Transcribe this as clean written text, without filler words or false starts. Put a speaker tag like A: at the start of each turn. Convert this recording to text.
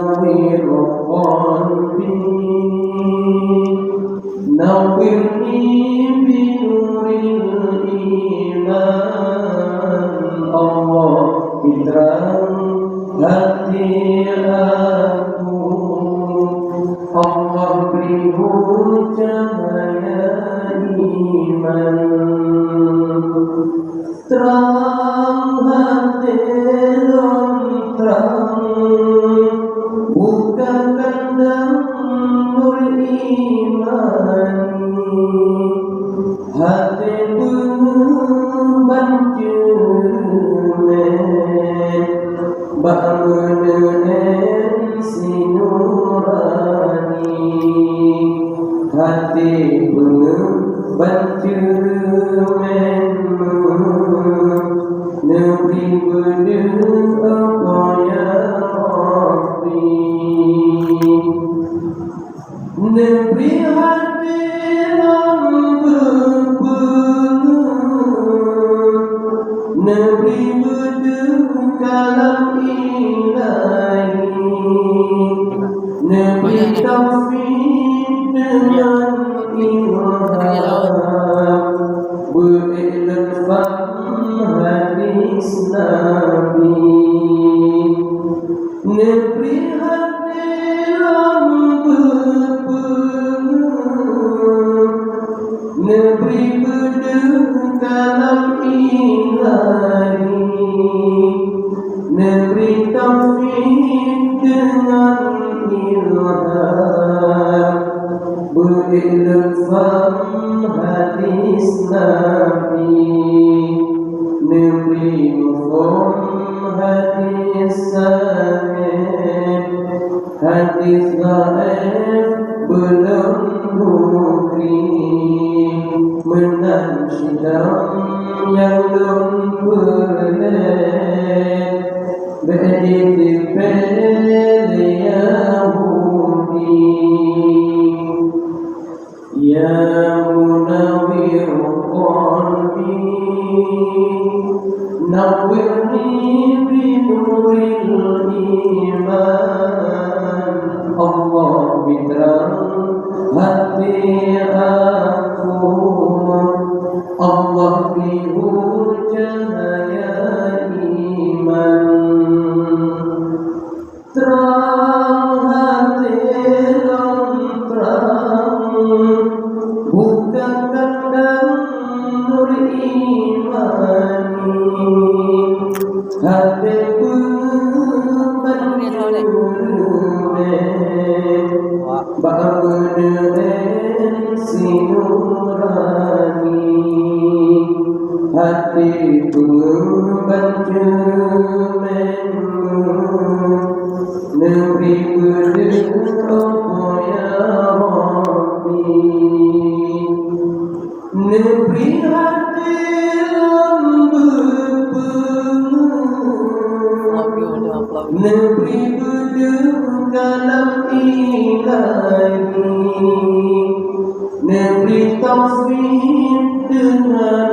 A: نوّر قلبي نوّرني بنور الإيمان Allah terang hati aku Allah beri cahaya iman terang hati terang bukakan nur imani hati banjumen bangunan sinurani hati banjumen negeri berdoa ya Rabbi negeri hati negeri kalam ilahi negeri taufik dengan ilham berilfan hadis Nabi negeri hati negeri kalam ilahi negeri taufik dengan ilham berilfan hadis Nabi negeri mufhum hadis sahih hadis gaib belum bukti menang sidang yang belum boleh berdipel Yahudi ya munawwir qalbi nawwirni binuril iman Allah biterang hati aku Allah biru cahaya iman terang hati terang bukakan nur imani hati bangunan sinurani hati banjumen negeri berdoa ya Rabbi negeri hati negeri kalam ilahi negeri taufik dengan